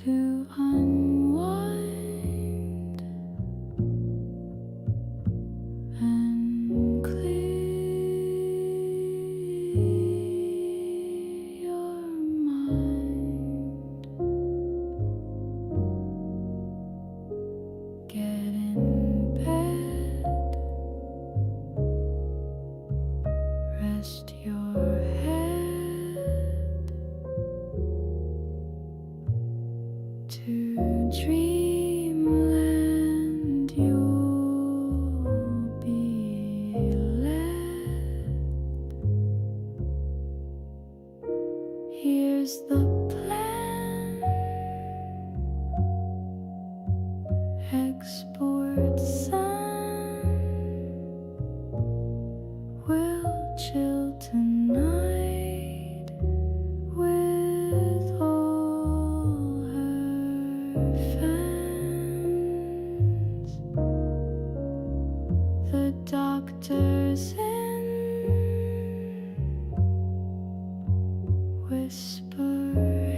to unwind and clear your mind. Get in bed, rest your head to dreamland you'll be led. Here's the plan. Export sun. We'll chill tonight with all her fans. The doctor's in. Whisper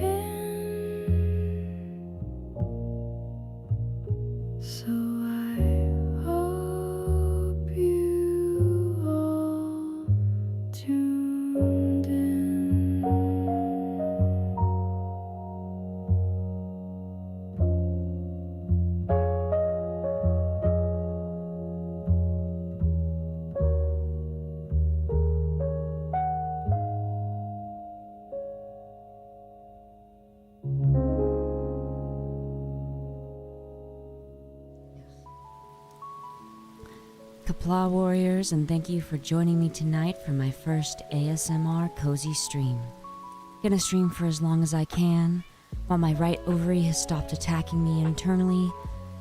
in. So I hope you all tuned in. Kapla Warriors, and thank you for joining me tonight for my first ASMR cozy stream. Gonna stream for as long as I can. While my right ovary has stopped attacking me internally,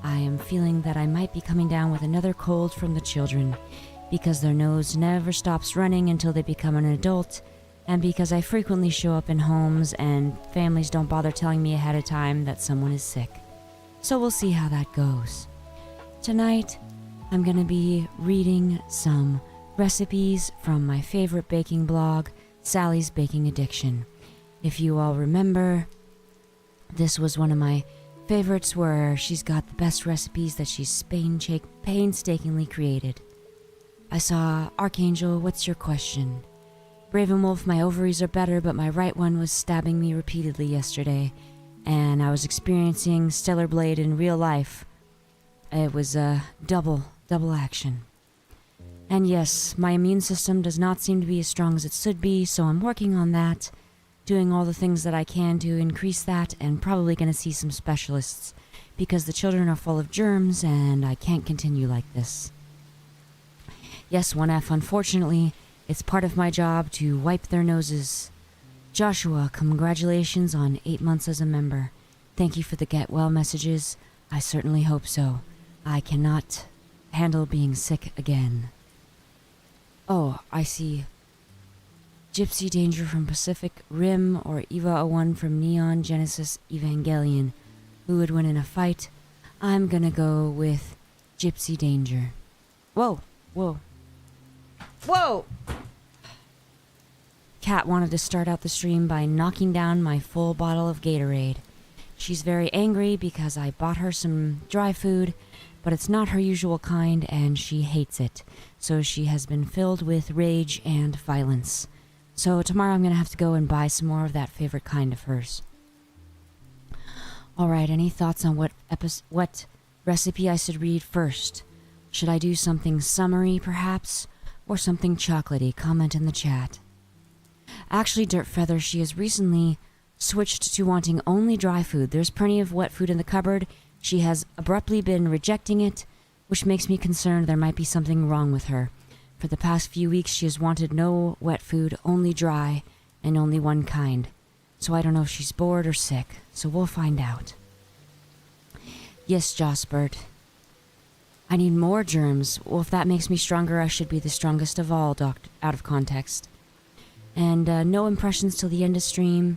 I am feeling that I might be coming down with another cold from the children, because their nose never stops running until they become an adult, and because I frequently show up in homes and families don't bother telling me ahead of time that someone is sick. So we'll see how that goes. Tonight, I'm gonna be reading some recipes from my favorite baking blog, Sally's Baking Addiction. If you all remember, this was one of my favorites where she's got the best recipes that she's painstakingly created. I saw Archangel, what's your question? Ravenwolf, my ovaries are better, but my right one was stabbing me repeatedly yesterday, and I was experiencing Stellar Blade in real life. It was a double action. And yes, my immune system does not seem to be as strong as it should be, so I'm working on that, doing all the things that I can to increase that, and probably going to see some specialists, because the children are full of germs and I can't continue like this. Yes, 1F, unfortunately, it's part of my job to wipe their noses. Joshua, congratulations on 8 months as a member. Thank you for the get well messages. I certainly hope so. I cannot handle being sick again. Oh, I see. Gypsy Danger from Pacific Rim or Eva 01 from Neon Genesis Evangelion. Who would win in a fight? I'm gonna go with Gypsy Danger. Whoa! Kat wanted to start out the stream by knocking down my full bottle of Gatorade. She's very angry because I bought her some dry food, but it's not her usual kind and she hates it. So she has been filled with rage and violence. So tomorrow I'm going to have to go and buy some more of that favorite kind of hers. Alright, any thoughts on what recipe I should read first? Should I do something summery perhaps? Or something chocolatey? Comment in the chat. Actually, Dirtfeather, she has recently switched to wanting only dry food. There's plenty of wet food in the cupboard. She has abruptly been rejecting it, which makes me concerned there might be something wrong with her. For the past few weeks, she has wanted no wet food, only dry, and only one kind. So I don't know if she's bored or sick, so we'll find out. Yes, Josbert. I need more germs. Well, if that makes me stronger, I should be the strongest of all, out of context. And no impressions till the end of stream.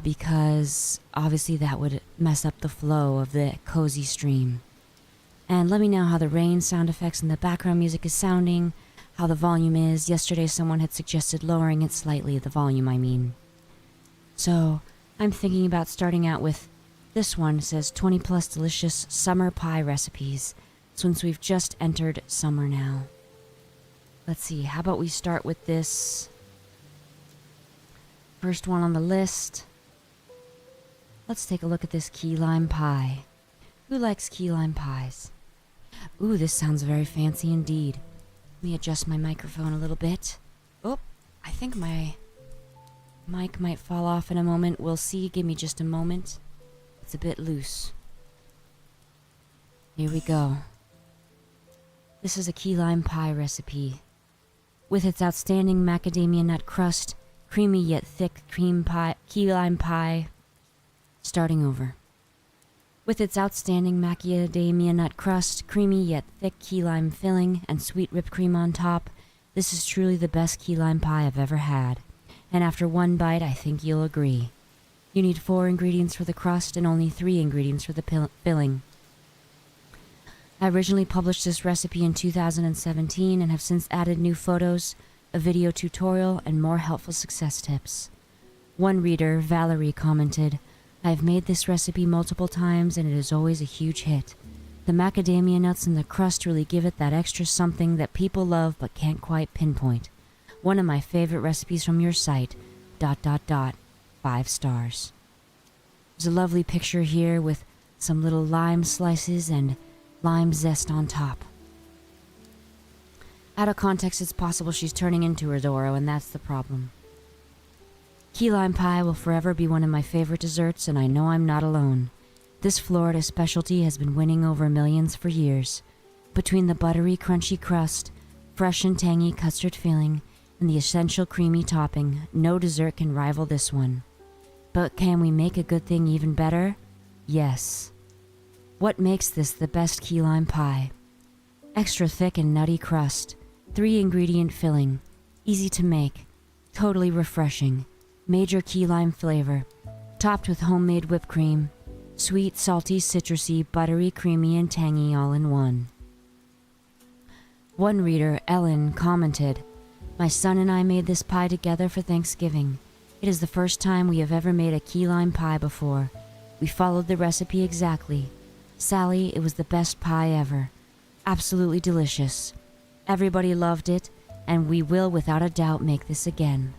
Because obviously that would mess up the flow of the cozy stream. And let me know how the rain sound effects and the background music is sounding, how the volume is. Yesterday someone had suggested lowering it slightly, the volume I mean. So I'm thinking about starting out with This one says 20 plus delicious summer pie recipes, since we've just entered summer now. Let's see, how about we start with this first one on the list. Let's take a look at this key lime pie. Who likes key lime pies? Ooh, this sounds very fancy indeed. Let me adjust my microphone a little bit. Oh, I think my mic might fall off in a moment. We'll see. Give me just a moment. It's a bit loose. Here we go. This is a key lime pie recipe. With its outstanding macadamia nut crust, creamy yet thick key lime pie. Starting over. With its outstanding macadamia nut crust, creamy yet thick key lime filling, and sweet whipped cream on top, this is truly the best key lime pie I've ever had. And after one bite, I think you'll agree. You need 4 ingredients for the crust and only 3 ingredients for the filling. I originally published this recipe in 2017 and have since added new photos, a video tutorial, and more helpful success tips. One reader, Valerie, commented, "I have made this recipe multiple times and it is always a huge hit. The macadamia nuts in the crust really give it that extra something that people love but can't quite pinpoint. One of my favorite recipes from your site, ... 5 stars. There's a lovely picture here with some little lime slices and lime zest on top. Out of context, it's possible she's turning into a Doro, and that's the problem. Key lime pie will forever be one of my favorite desserts, and I know I'm not alone. This Florida specialty has been winning over millions for years. Between the buttery, crunchy crust, fresh and tangy custard filling, and the essential creamy topping, no dessert can rival this one. But can we make a good thing even better? Yes. What makes this the best key lime pie? Extra thick and nutty crust, 3 ingredient filling, easy to make, totally refreshing, major key lime flavor, topped with homemade whipped cream, sweet, salty, citrusy, buttery, creamy, and tangy all in one. One reader, Ellen, commented, "My son and I made this pie together for Thanksgiving. It is the first time we have ever made a key lime pie before. We followed the recipe exactly. Sally, it was the best pie ever. Absolutely delicious. Everybody loved it, and we will without a doubt make this again.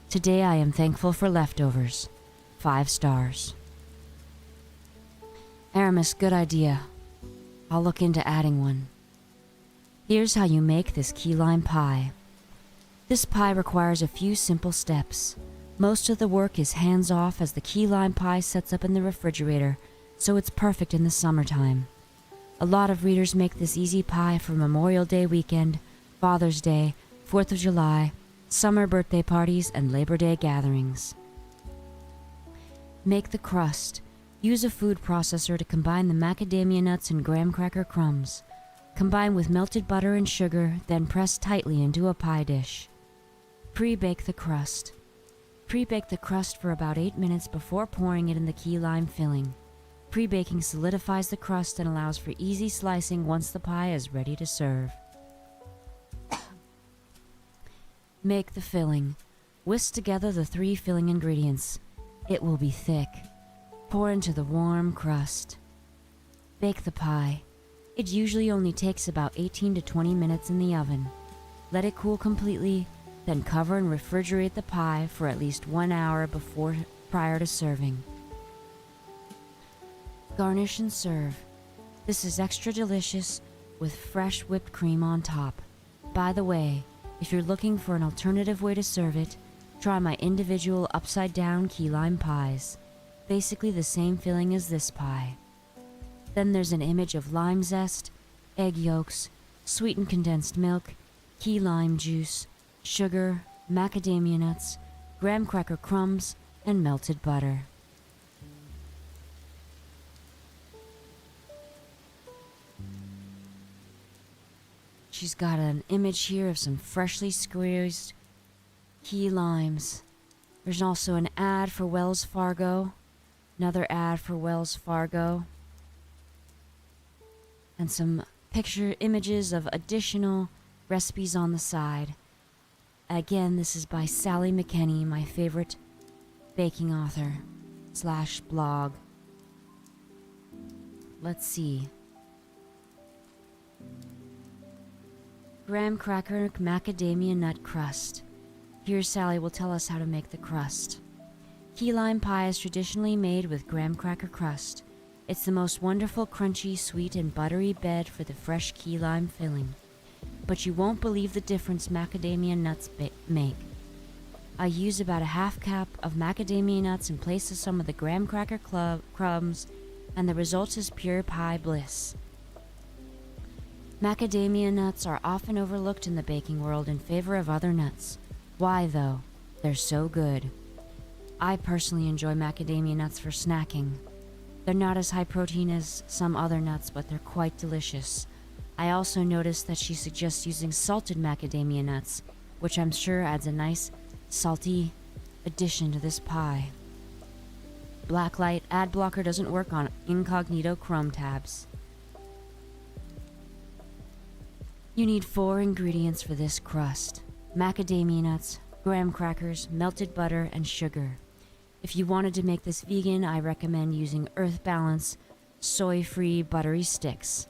Today I am thankful for leftovers. 5 stars. Aramis, good idea. I'll look into adding one. Here's how you make this key lime pie. This pie requires a few simple steps. Most of the work is hands-off as the key lime pie sets up in the refrigerator, so it's perfect in the summertime. A lot of readers make this easy pie for Memorial Day weekend, Father's Day, 4th of July, summer birthday parties, and Labor Day gatherings. Make the crust. Use a food processor to combine the macadamia nuts and graham cracker crumbs. Combine with melted butter and sugar, then press tightly into a pie dish. Pre-bake the crust. Pre-bake the crust for about 8 minutes before pouring it in the key lime filling. Pre-baking solidifies the crust and allows for easy slicing once the pie is ready to serve. Make the filling. Whisk together the 3 filling ingredients. It will be thick. Pour into the warm crust. Bake the pie. It usually only takes about 18 to 20 minutes in the oven. Let it cool completely, then cover and refrigerate the pie for at least 1 hour prior to serving. Garnish and serve. This is extra delicious with fresh whipped cream on top. By the way, if you're looking for an alternative way to serve it, try my individual upside down key lime pies. Basically the same filling as this pie. Then there's an image of lime zest, egg yolks, sweetened condensed milk, key lime juice, sugar, macadamia nuts, graham cracker crumbs, and melted butter. She's got an image here of some freshly squeezed key limes. There's also an ad for Wells Fargo, another ad for Wells Fargo, and some picture images of additional recipes on the side. Again, this is by Sally McKenney, my favorite baking author / blog. let's see. Graham cracker macadamia nut crust. Here Sally will tell us how to make the crust. Key lime pie is traditionally made with graham cracker crust. It's the most wonderful, crunchy, sweet, and buttery bed for the fresh key lime filling. But you won't believe the difference macadamia nuts make. I use about a half cup of macadamia nuts in place of some of the graham cracker crumbs, and the result is pure pie bliss. Macadamia nuts are often overlooked in the baking world in favor of other nuts. Why, though? They're so good. I personally enjoy macadamia nuts for snacking. They're not as high protein as some other nuts, but they're quite delicious. I also noticed that she suggests using salted macadamia nuts, which I'm sure adds a nice, salty addition to this pie. Blacklight ad blocker doesn't work on incognito Chrome tabs. You need 4 ingredients for this crust: macadamia nuts, graham crackers, melted butter, and sugar. If you wanted to make this vegan, I recommend using Earth Balance soy-free buttery sticks.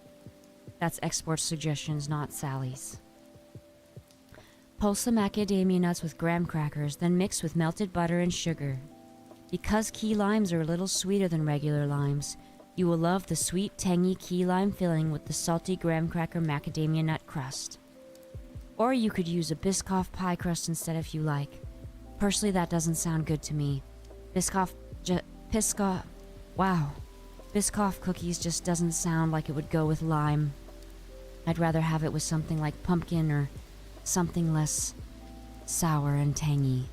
That's export suggestions, not Sally's. Pulse the macadamia nuts with graham crackers, then mix with melted butter and sugar. Because key limes are a little sweeter than regular limes, you will love the sweet, tangy key lime filling with the salty graham cracker macadamia nut crust. Or you could use a Biscoff pie crust instead if you like. Personally, that doesn't sound good to me. Biscoff cookies just doesn't sound like it would go with lime. I'd rather have it with something like pumpkin or something less sour and tangy.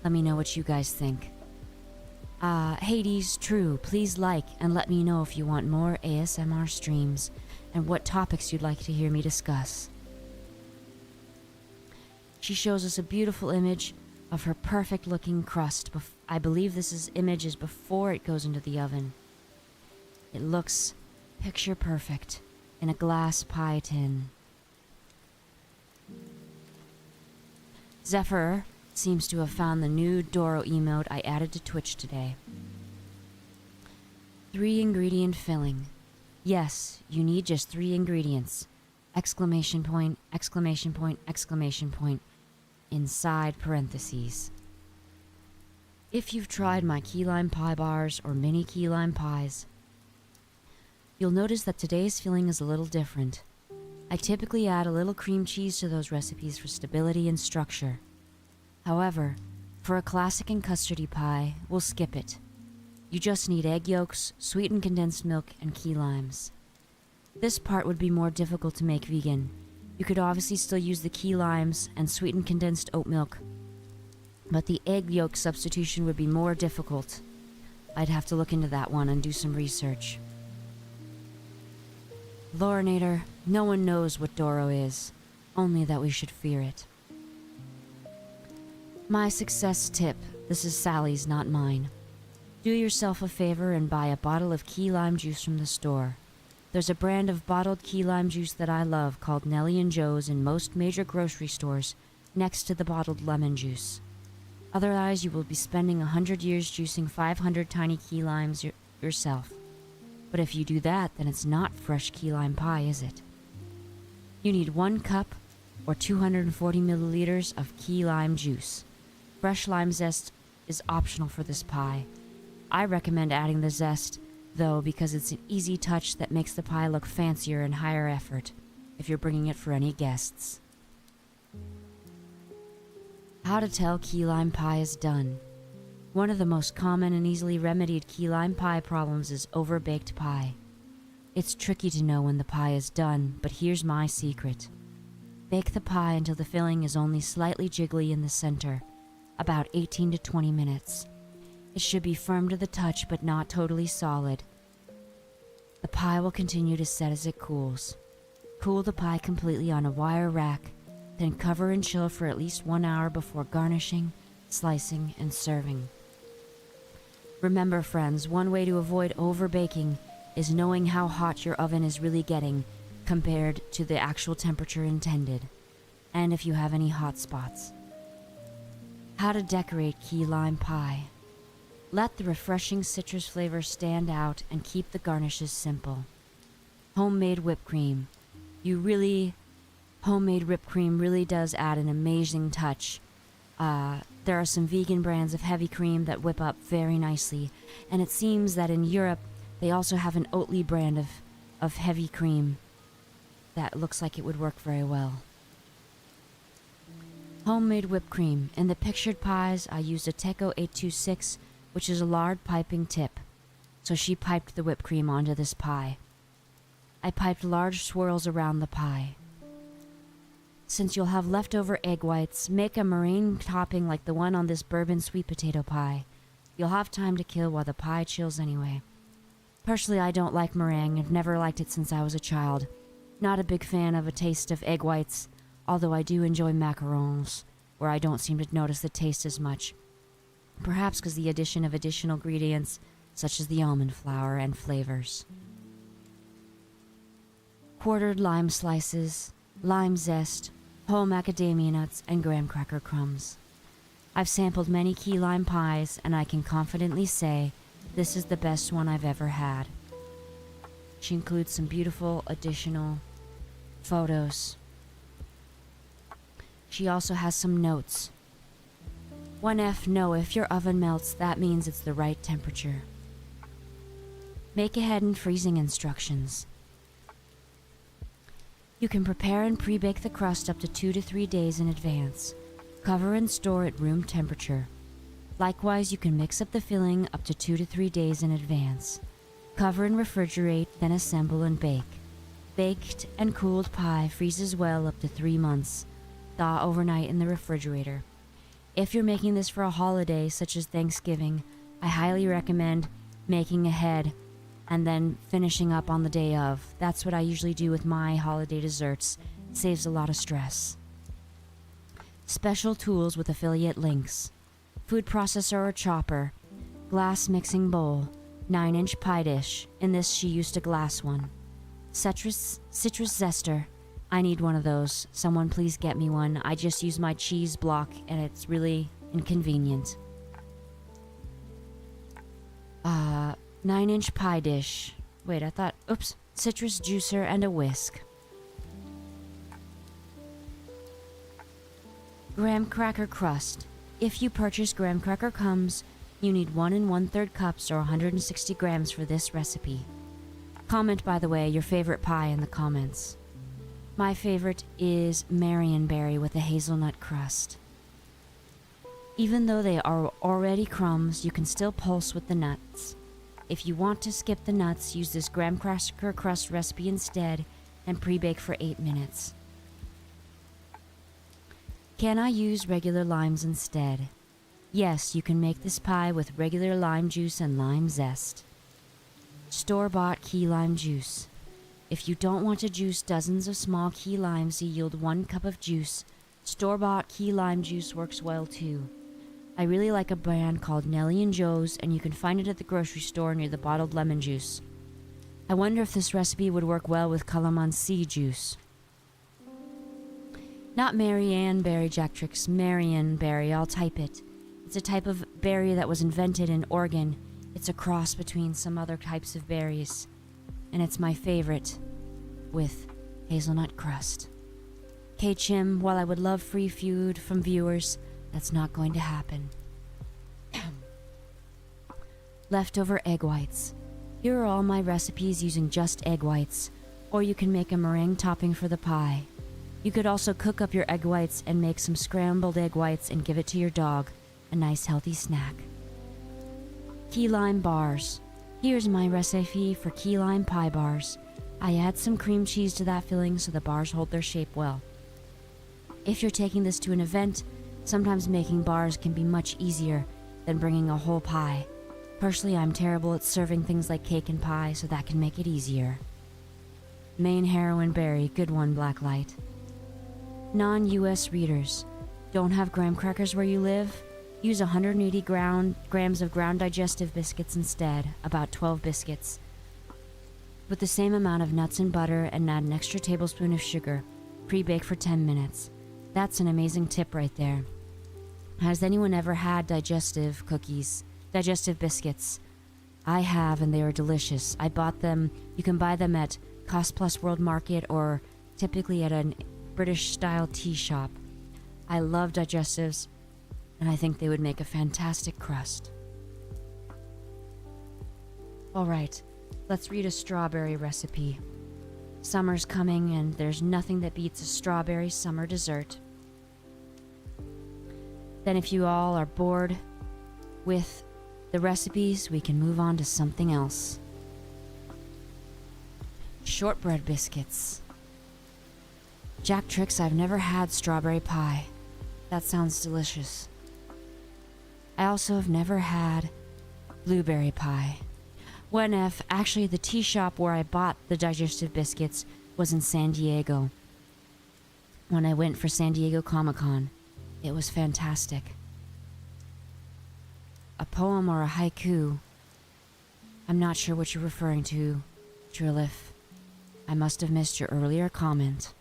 Let me know what you guys think. Hades, true, please like and let me know if you want more ASMR streams and what topics you'd like to hear me discuss. She shows us a beautiful image of her perfect looking crust. I believe this image is before it goes into the oven. It looks picture perfect in a glass pie tin. Zephyr seems to have found the new Doro emote I added to Twitch today. 3 ingredient filling. Yes, you need just 3 ingredients. Exclamation point, exclamation point, exclamation point, inside parentheses. If you've tried my key lime pie bars or mini key lime pies, you'll notice that today's filling is a little different. I typically add a little cream cheese to those recipes for stability and structure. However, for a classic and custardy pie, we'll skip it. You just need egg yolks, sweetened condensed milk, and key limes. This part would be more difficult to make vegan. You could obviously still use the key limes and sweetened condensed oat milk, but the egg yolk substitution would be more difficult. I'd have to look into that one and do some research. Lorinator, no one knows what Doro is, only that we should fear it. My success tip, this is Sally's, not mine. Do yourself a favor and buy a bottle of key lime juice from the store. There's a brand of bottled key lime juice that I love called Nellie and Joe's in most major grocery stores next to the bottled lemon juice. Otherwise, you will be spending 100 years juicing 500 tiny key limes yourself. But if you do that, then it's not fresh key lime pie, is it? You need 1 cup or 240 milliliters of key lime juice. Fresh lime zest is optional for this pie. I recommend adding the zest, though, because it's an easy touch that makes the pie look fancier and higher effort if you're bringing it for any guests. How to tell key lime pie is done. One of the most common and easily remedied key lime pie problems is overbaked pie. It's tricky to know when the pie is done, but here's my secret. Bake the pie until the filling is only slightly jiggly in the center, about 18 to 20 minutes. It should be firm to the touch but not totally solid. The pie will continue to set as it cools. Cool the pie completely on a wire rack, then cover and chill for at least 1 hour before garnishing, slicing, and serving. Remember, friends, one way to avoid overbaking is knowing how hot your oven is really getting compared to the actual temperature intended, and if you have any hot spots. How to decorate key lime pie. Let the refreshing citrus flavor stand out and keep the garnishes simple. Homemade whipped cream. Homemade whipped cream really does add an amazing touch. There are some vegan brands of heavy cream that whip up very nicely, and it seems that in Europe they also have an Oatly brand of heavy cream that looks like it would work very well. Homemade whipped cream. In the pictured pies, I used a Teco 826, which is a lard piping tip. So she piped the whipped cream onto this pie. I piped large swirls around the pie. Since you'll have leftover egg whites, make a meringue topping like the one on this bourbon sweet potato pie. You'll have time to kill while the pie chills anyway. Personally, I don't like meringue. I've never liked it since I was a child. Not a big fan of a taste of egg whites, although I do enjoy macarons, where I don't seem to notice the taste as much. Perhaps because the addition of additional ingredients, such as the almond flour and flavors. Quartered lime slices, lime zest, whole macadamia nuts, and graham cracker crumbs. I've sampled many key lime pies, and I can confidently say this is the best one I've ever had. She includes some beautiful additional photos. She also has some notes. 1F, no, if your oven melts, that means it's the right temperature. Make ahead and freezing instructions. You can prepare and pre-bake the crust up to 2 to 3 days in advance. Cover and store at room temperature. Likewise, you can mix up the filling up to 2 to 3 days in advance. Cover and refrigerate, then assemble and bake. Baked and cooled pie freezes well up to 3 months. Thaw overnight in the refrigerator. If you're making this for a holiday such as Thanksgiving, I highly recommend making ahead and then finishing up on the day of. That's what I usually do with my holiday desserts. It saves a lot of stress. Special tools with affiliate links. Food processor or chopper. Glass mixing bowl. 9-inch pie dish. In this she used a glass one. Citrus zester. I need one of those. Someone please get me one. I just use my cheese block and it's really inconvenient. 9-inch pie dish. Wait, citrus juicer and a whisk. Graham cracker crust. If you purchase graham cracker crumbs, you need 1 1/3 cups or 160 grams for this recipe. Comment, by the way, your favorite pie in the comments. My favorite is Marionberry with a hazelnut crust. Even though they are already crumbs, you can still pulse with the nuts. If you want to skip the nuts, use this graham cracker crust recipe instead and pre-bake for 8 minutes. Can I use regular limes instead? Yes, you can make this pie with regular lime juice and lime zest. Store-bought key lime juice. If you don't want to juice dozens of small key limes to yield 1 cup of juice, store-bought key lime juice works well too. I really like a brand called Nellie & Joe's, and you can find it at the grocery store near the bottled lemon juice. I wonder if this recipe would work well with calamansi juice. Not Marianne berry, Jack Tricks, Marion berry, I'll type it. It's a type of berry that was invented in Oregon. It's a cross between some other types of berries. And it's my favorite, with hazelnut crust. K-Chim, while I would love free food from viewers, that's not going to happen. Leftover egg whites. Here are all my recipes using just egg whites, or you can make a meringue topping for the pie. You could also cook up your egg whites and make some scrambled egg whites and give it to your dog, a nice healthy snack. Key lime bars. Here's my recipe for key lime pie bars. I add some cream cheese to that filling so the bars hold their shape well. If you're taking this to an event, sometimes making bars can be much easier than bringing a whole pie. Personally, I'm terrible at serving things like cake and pie, so that can make it easier. Maine heroin berry, good one, Blacklight. Non-US readers. Don't have graham crackers where you live? Use 180 grams of ground digestive biscuits instead, about 12 biscuits. With the same amount of nuts and butter, and add an extra tablespoon of sugar. Pre-bake for 10 minutes. That's an amazing tip right there. Has anyone ever had digestive biscuits? I have, and they are delicious. I bought them. You can buy them at Cost Plus World Market or typically at a British-style tea shop. I love digestives, and I think they would make a fantastic crust. Alright, let's read a strawberry recipe. Summer's coming, and there's nothing that beats a strawberry summer dessert. Then if you all are bored with the recipes, we can move on to something else. Shortbread biscuits. Jack Tricks, I've never had strawberry pie. That sounds delicious. I also have never had blueberry pie. Actually, the tea shop where I bought the digestive biscuits was in San Diego. When I went for San Diego Comic-Con, it was fantastic. A poem or a haiku? I'm not sure what you're referring to, Trilith. I must have missed your earlier comment.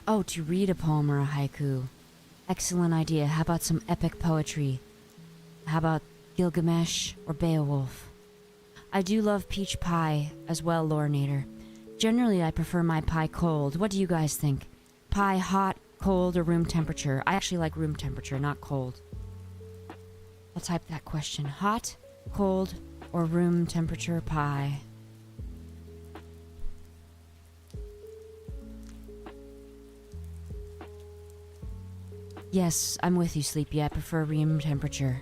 Oh, to read a poem or a haiku. Excellent idea. How about some epic poetry? How about Gilgamesh or Beowulf? I do love peach pie as well, Lorinator. Generally, I prefer my pie cold. What do you guys think? Pie hot, cold, or room temperature? I actually like room temperature, not cold. I'll type that question. Hot, cold, or room temperature pie? Yes, I'm with you, Sleepy. I prefer room temperature.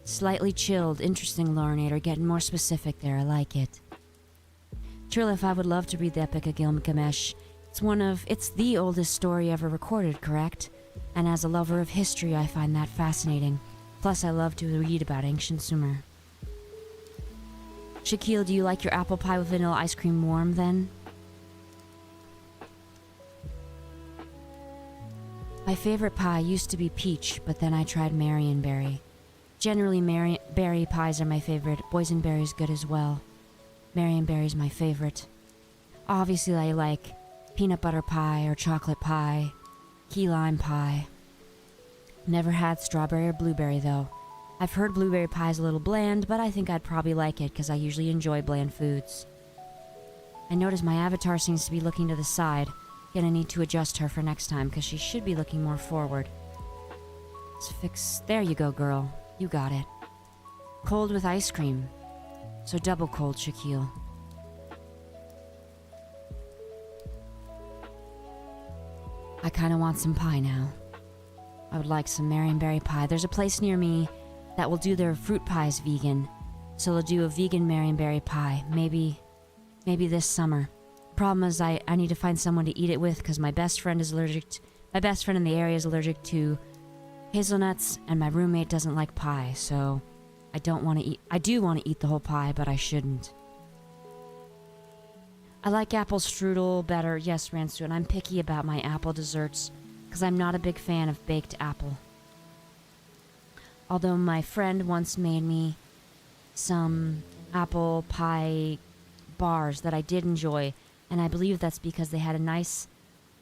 Slightly chilled. Interesting, Lorinator. Getting more specific there. I like it. Trilith, I would love to read the Epic of Gilgamesh. It's the oldest story ever recorded, correct? And as a lover of history, I find that fascinating. Plus, I love to read about ancient Sumer. Shaquille, do you like your apple pie with vanilla ice cream warm, then? My favorite pie used to be peach, but then I tried Marionberry. Generally, berry pies are my favorite. Boysenberry's good as well. Marionberry's my favorite. Obviously, I like peanut butter pie or chocolate pie, key lime pie. Never had strawberry or blueberry, though. I've heard blueberry pie's a little bland, but I think I'd probably like it because I usually enjoy bland foods. I notice my avatar seems to be looking to the side. Gonna need to adjust her for next time because she should be looking more forward. Let's fix... There you go, girl. You got it. Cold with ice cream. So double cold, Shaquille. I kinda want some pie now. I would like some Marionberry pie. There's a place near me that will do their fruit pies vegan. So they'll do a vegan Marionberry pie. Maybe this summer. Problem is I need to find someone to eat it with because my best friend in the area is allergic to hazelnuts, and my roommate doesn't like pie, so I do want to eat the whole pie, but I shouldn't. I like apple strudel better. Yes, Ranstu, and I'm picky about my apple desserts because I'm not a big fan of baked apple. Although my friend once made me some apple pie bars that I did enjoy, and I believe that's because they had a nice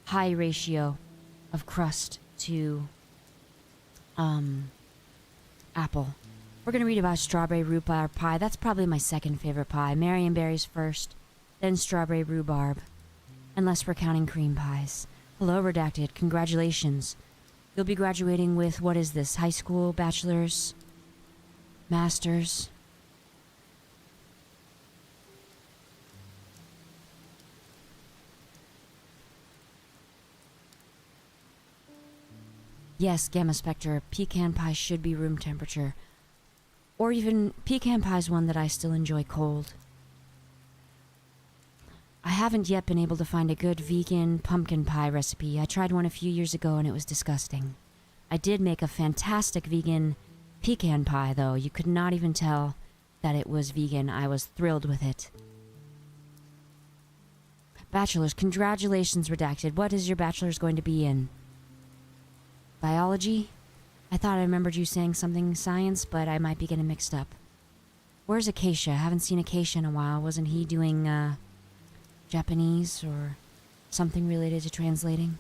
high ratio of crust to apple. We're gonna read about strawberry rhubarb pie. That's probably my second favorite pie. Marionberry's first, then strawberry rhubarb. Unless we're counting cream pies. Hello, Redacted. Congratulations. You'll be graduating with, what is this, high school, bachelor's, master's? Yes, Gamma Spectre, pecan pie should be room temperature. Or even, pecan pie's one that I still enjoy cold. I haven't yet been able to find a good vegan pumpkin pie recipe. I tried one a few years ago and it was disgusting. I did make a fantastic vegan pecan pie though. You could not even tell that it was vegan. I was thrilled with it. Bachelor's, congratulations, Redacted. What is your bachelor's going to be in? Biology? I thought I remembered you saying something science, but I might be getting mixed up. Where's Acacia? I haven't seen Acacia in a while. Wasn't he doing, Japanese or something related to translating?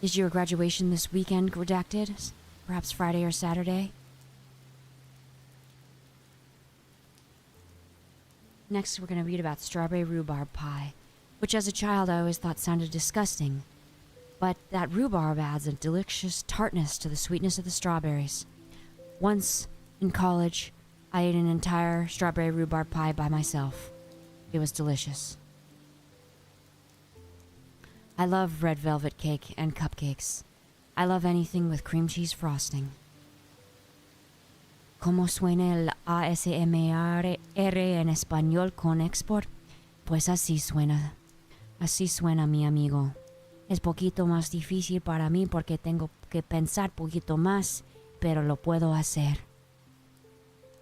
Is your graduation this weekend, Redacted? Perhaps Friday or Saturday? Next, we're going to read about strawberry rhubarb pie, which as a child I always thought sounded disgusting. But that rhubarb adds a delicious tartness to the sweetness of the strawberries. Once, in college, I ate an entire strawberry rhubarb pie by myself. It was delicious. I love red velvet cake and cupcakes. I love anything with cream cheese frosting. ¿Cómo suena el ASMR en español con export? Pues así suena. Así suena, mi amigo. Es poquito más difícil para mí porque tengo que pensar poquito más, pero lo puedo hacer.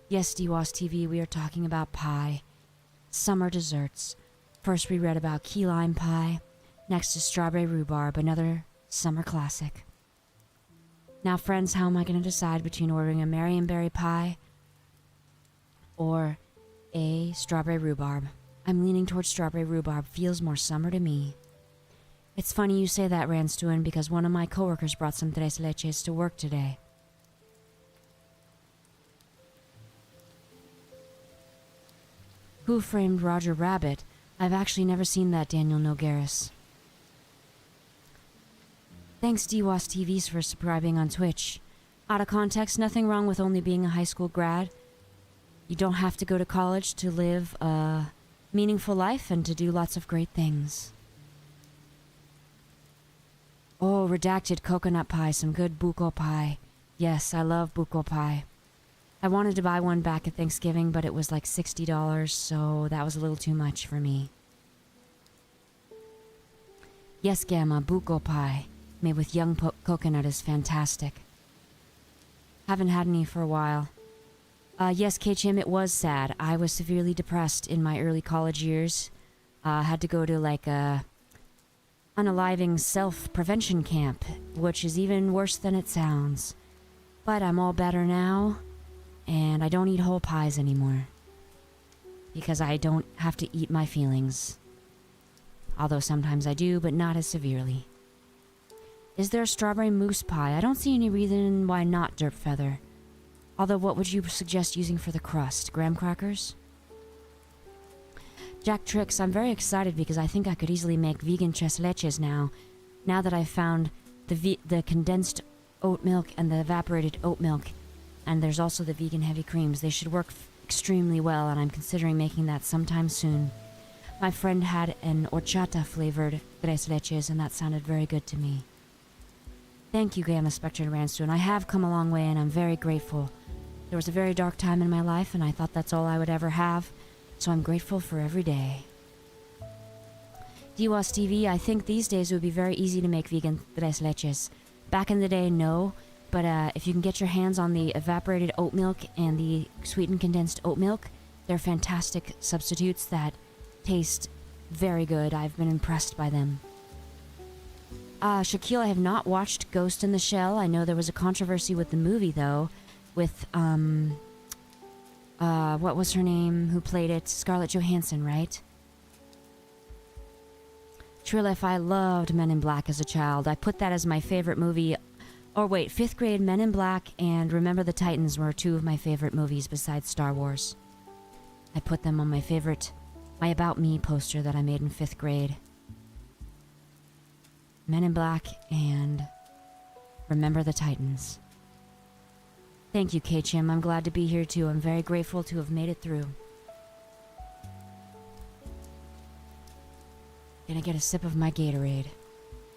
Yes, DWAS TV, we are talking about pie. Summer desserts. First we read about key lime pie. Next is strawberry rhubarb, another summer classic. Now, friends, how am I going to decide between ordering a Marionberry pie or a strawberry rhubarb? I'm leaning towards strawberry rhubarb. Feels more summer to me. It's funny you say that, Ranstuin, because one of my coworkers brought some tres leches to work today. Who Framed Roger Rabbit? I've actually never seen that, Daniel Nogueras. Thanks, DWAS TVs, for subscribing on Twitch. Out of context, nothing wrong with only being a high school grad. You don't have to go to college to live a meaningful life and to do lots of great things. Oh, redacted coconut pie, some good buko pie. Yes, I love buko pie. I wanted to buy one back at Thanksgiving, but it was like $60, so that was a little too much for me. Yes, Gamma, buko pie, made with young coconut, is fantastic. Haven't had any for a while. Yes, KHM, it was sad. I was severely depressed in my early college years. Had to go to like a unaliving self-prevention camp, which is even worse than it sounds. But I'm all better now, and I don't eat whole pies anymore. Because I don't have to eat my feelings. Although sometimes I do, but not as severely. Is there a strawberry mousse pie? I don't see any reason why not, Derp Feather. Although, what would you suggest using for the crust? Graham crackers? Jack Tricks, I'm very excited because I think I could easily make vegan tres leches now that I've found the condensed oat milk and the evaporated oat milk. And there's also the vegan heavy creams. They should work extremely well, and I'm considering making that sometime soon. My friend had an horchata flavored tres leches, and that sounded very good to me. Thank you, Gamma Spectre and Ranstone. I have come a long way, and I'm very grateful. There was a very dark time in my life, and I thought that's all I would ever have, so I'm grateful for every day. DWAS TV, I think these days it would be very easy to make vegan tres leches. Back in the day, no, but if you can get your hands on the evaporated oat milk and the sweetened condensed oat milk, they're fantastic substitutes that taste very good. I've been impressed by them. Shaquille, I have not watched Ghost in the Shell. I know there was a controversy with the movie, though, with, what was her name who played it? Scarlett Johansson, right? Trilef, I loved Men in Black as a child. I put that as my favorite movie. Or wait, 5th grade, Men in Black and Remember the Titans were two of my favorite movies besides Star Wars. I put them on my About Me poster that I made in 5th grade. Men in Black and Remember the Titans. Thank you, K-Chim. I'm glad to be here too. I'm very grateful to have made it through. Gonna get a sip of my Gatorade.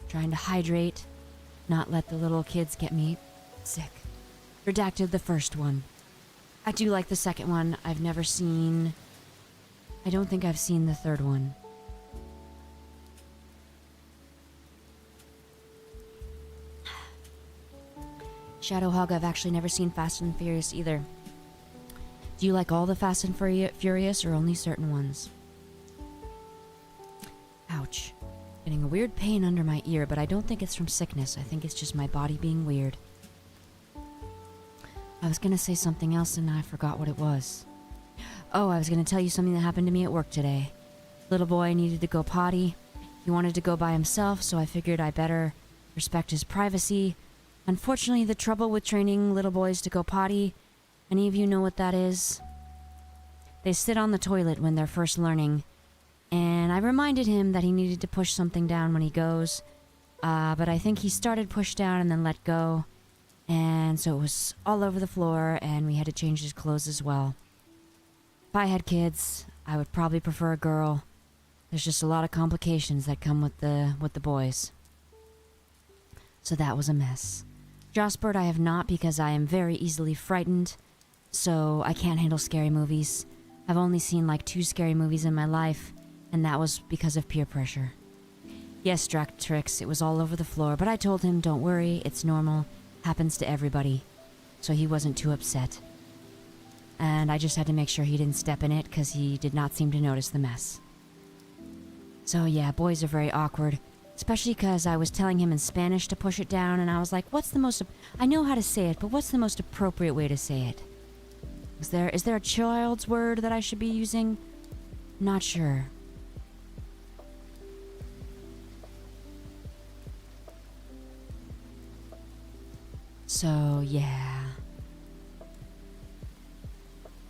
Trying to hydrate, not let the little kids get me sick. Redacted the first one. I do like the second one. I don't think I've seen the third one. Shadowhog, I've actually never seen Fast and Furious either. Do you like all the Fast and Furious or only certain ones? Ouch. Getting a weird pain under my ear, but I don't think it's from sickness. I think it's just my body being weird. I was gonna say something else and I forgot what it was. Oh, I was gonna tell you something that happened to me at work today. Little boy needed to go potty. He wanted to go by himself, so I figured I better respect his privacy. Unfortunately, the trouble with training little boys to go potty, any of you know what that is? They sit on the toilet when they're first learning, and I reminded him that he needed to push something down when he goes, but I think he started push down and then let go, and so it was all over the floor, and we had to change his clothes as well. If I had kids, I would probably prefer a girl. There's just a lot of complications that come with the boys. So that was a mess. Jossbird I have not because I am very easily frightened, so I can't handle scary movies. I've only seen like 2 scary movies in my life, and that was because of peer pressure. Yes, Dractrix, it was all over the floor, but I told him, don't worry, it's normal, happens to everybody. So he wasn't too upset. And I just had to make sure he didn't step in it, because he did not seem to notice the mess. So yeah, boys are very awkward, especially because I was telling him in Spanish to push it down, and I was like, what's the most... I know how to say it, but what's the most appropriate way to say it? Is there a child's word that I should be using? Not sure. So, yeah.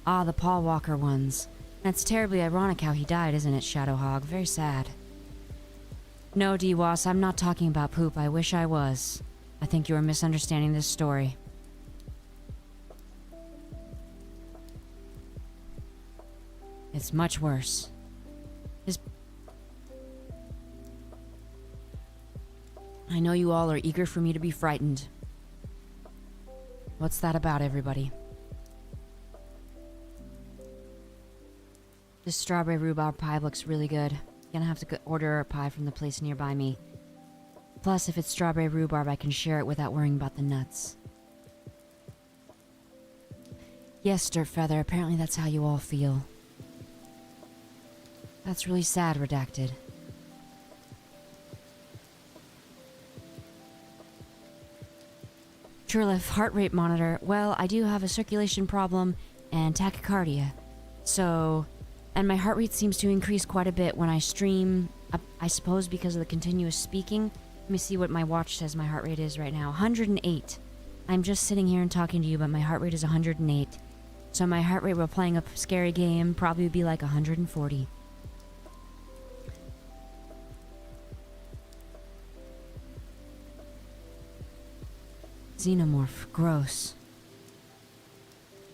Ah, the Paul Walker ones. That's terribly ironic how he died, isn't it, Shadowhog? Very sad. No, DWAS, I'm not talking about poop. I wish I was. I think you are misunderstanding this story. It's much worse. I know you all are eager for me to be frightened. What's that about, everybody? This strawberry rhubarb pie looks really good. Gonna have to order a pie from the place nearby me. Plus, if it's strawberry rhubarb, I can share it without worrying about the nuts. Yes, Dirtfeather, apparently that's how you all feel. That's really sad, Redacted. Trulif, heart rate monitor. Well, I do have a circulation problem and tachycardia. So, and my heart rate seems to increase quite a bit when I stream, I suppose because of the continuous speaking. Let me see what my watch says my heart rate is right now. 108. I'm just sitting here and talking to you, but my heart rate is 108. So my heart rate while playing a scary game probably would be like 140. Xenomorph. Gross.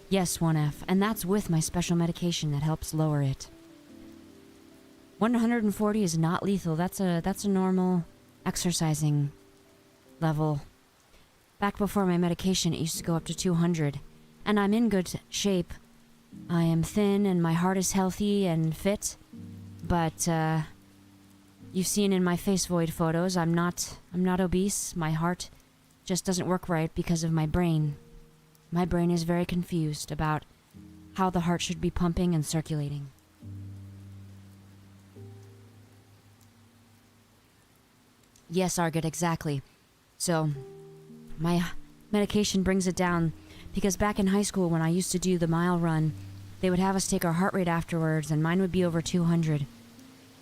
Yes, 1F, and that's with my special medication that helps lower it. 140 is not lethal. That's a normal exercising level. Back before my medication, it used to go up to 200, and I'm in good shape. I am thin, and my heart is healthy and fit, but you've seen in my face void photos, I'm not obese. My heart just doesn't work right because of my brain. My brain is very confused about how the heart should be pumping and circulating. Yes, Argot, exactly. So, my medication brings it down because back in high school when I used to do the mile run, they would have us take our heart rate afterwards and mine would be over 200.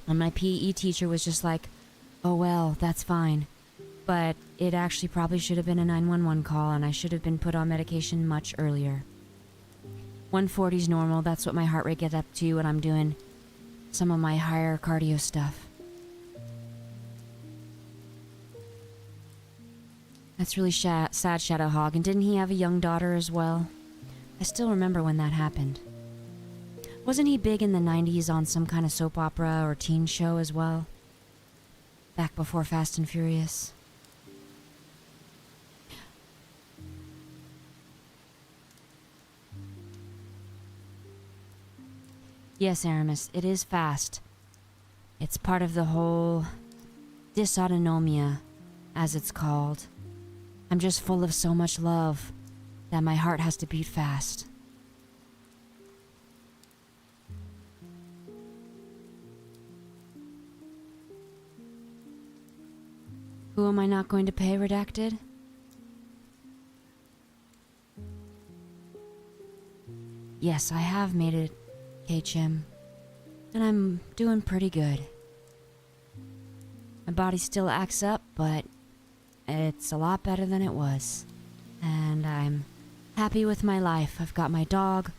And my PE teacher was just like, oh well, that's fine. But it actually probably should have been a 911 call and I should have been put on medication much earlier. 140 is normal. That's what my heart rate gets up to when I'm doing some of my higher cardio stuff. That's really sad, Shadowhog. And didn't he have a young daughter as well? I still remember when that happened. Wasn't he big in the 90s on some kind of soap opera or teen show as well? Back before Fast and Furious. Yes, Aramis, it is fast. It's part of the whole dysautonomia, as it's called. I'm just full of so much love that my heart has to beat fast. Who am I not going to pay, Redacted? Yes, I have made it, K-Chim, and I'm doing pretty good. My body still acts up, but it's a lot better than it was. And I'm happy with my life. I've got my dog,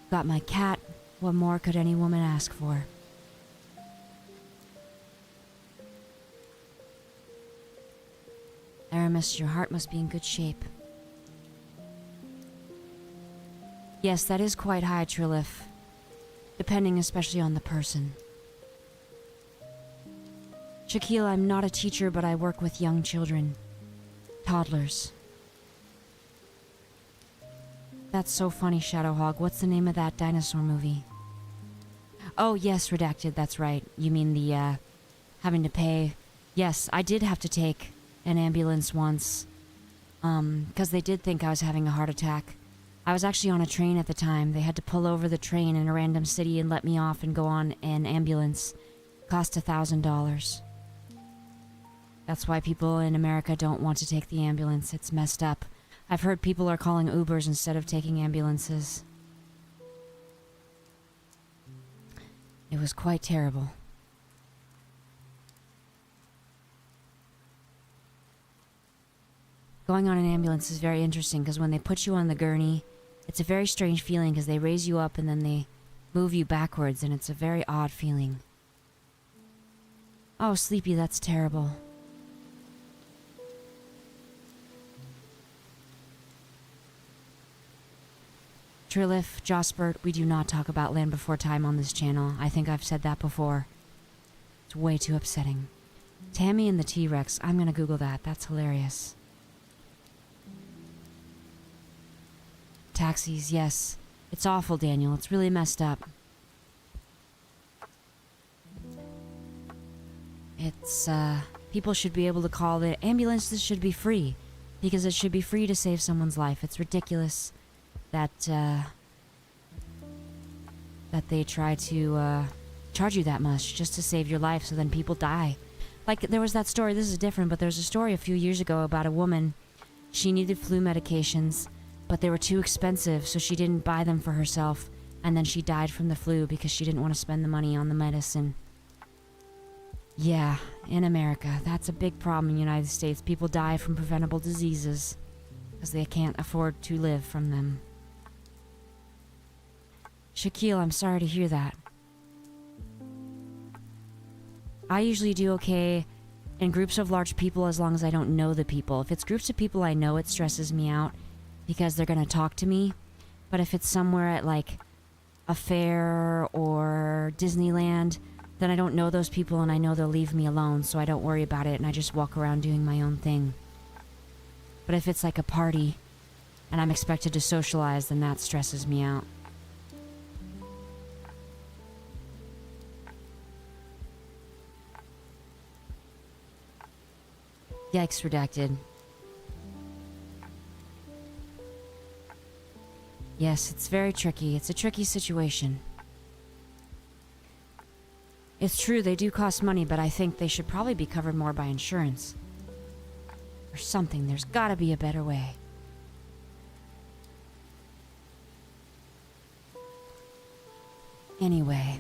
got my cat, What more could any woman ask for? Aramis, your heart must be in good shape. Yes, that is quite high, Trilith. Depending especially on the person. Shaquille, I'm not a teacher, but I work with young children. Toddlers. That's so funny, Shadowhog. What's the name of that dinosaur movie? Oh, yes, Redacted, that's right. You mean the, having to pay. Yes, I did have to take an ambulance once. 'Cause they did think I was having a heart attack. I was actually on a train at the time. They had to pull over the train in a random city and let me off and go on an ambulance. Cost $1,000. That's why people in America don't want to take the ambulance. It's messed up. I've heard people are calling Ubers instead of taking ambulances. It was quite terrible. Going on an ambulance is very interesting because when they put you on the gurney, it's a very strange feeling because they raise you up and then they move you backwards, and it's a very odd feeling. Oh, Sleepy, that's terrible. Trilith, Jospert, we do not talk about Land Before Time on this channel. I think I've said that before. It's way too upsetting. Tammy and the T-Rex, I'm gonna Google that. That's hilarious. Taxis, yes. It's awful, Daniel. It's really messed up. It's, people should be able to call the ambulances should be free. Because it should be free to save someone's life. It's ridiculous that they try to, charge you that much just to save your life so then people die. Like, there was that story, this is different, but there was a story a few years ago about a woman. She needed flu medications, but they were too expensive, so she didn't buy them for herself, and then she died from the flu because she didn't want to spend the money on the medicine. Yeah, in America, that's a big problem in the United States. People die from preventable diseases because they can't afford to live from them. Shaquille, I'm sorry to hear that. I usually do okay in groups of large people as long as I don't know the people. If it's groups of people I know, it stresses me out because they're gonna talk to me. But if it's somewhere at like a fair or Disneyland, then I don't know those people and I know they'll leave me alone, so I don't worry about it and I just walk around doing my own thing. But if it's like a party and I'm expected to socialize, then that stresses me out. Yikes, Redacted. Yes, it's very tricky. It's a tricky situation. It's true, they do cost money, but I think they should probably be covered more by insurance. Or something. There's gotta be a better way. Anyway.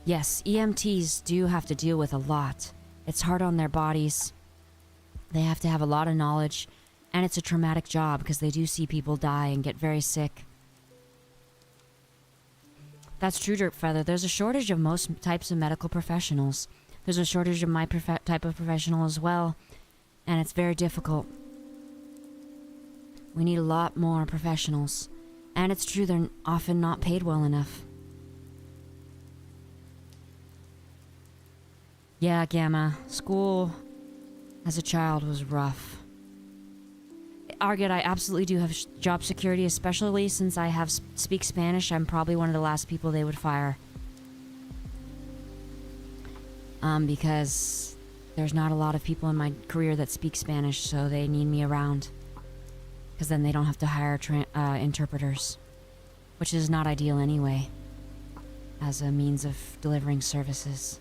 Yes, EMTs do have to deal with a lot. It's hard on their bodies. They have to have a lot of knowledge, and it's a traumatic job because they do see people die and get very sick. That's true, Dirtfeather. There's a shortage of most types of medical professionals. There's a shortage of my type of professional as well, and it's very difficult. We need a lot more professionals, and it's true they're often not paid well enough. Yeah, Gamma. School as a child was rough. Argid, I absolutely do have job security, especially since I have speak Spanish. I'm probably one of the last people they would fire. Because there's not a lot of people in my career that speak Spanish, so they need me around. Because then they don't have to hire interpreters. Which is not ideal anyway, as a means of delivering services.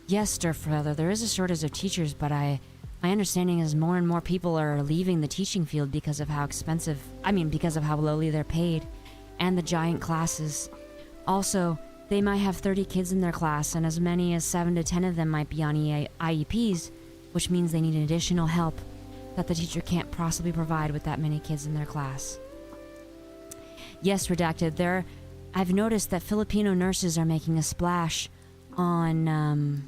Yes, Dirtfeather, there is a shortage of teachers, but my understanding is more and more people are leaving the teaching field because of how because of how lowly they're paid, and the giant classes. Also, they might have 30 kids in their class, and as many as 7 to 10 of them might be on IEPs, which means they need additional help. that the teacher can't possibly provide with that many kids in their class. Yes, Redacted, I've noticed that Filipino nurses are making a splash on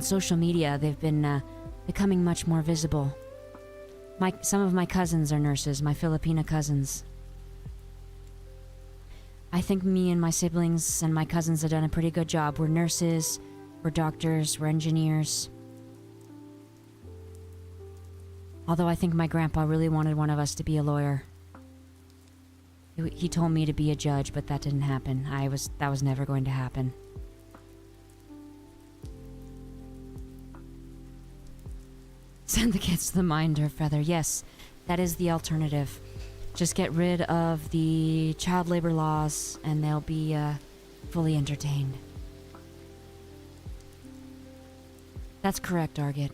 social media. They've been becoming much more visible. Some of my cousins are nurses, my Filipino cousins. I think me and my siblings and my cousins have done a pretty good job. We're nurses, we're doctors, we're engineers. Although I think my grandpa really wanted one of us to be a lawyer. He told me to be a judge, but that didn't happen. That was never going to happen. Send the kids to the Minder Feather. Yes, that is the alternative. Just get rid of the child labor laws and they'll be fully entertained. That's correct, Argit.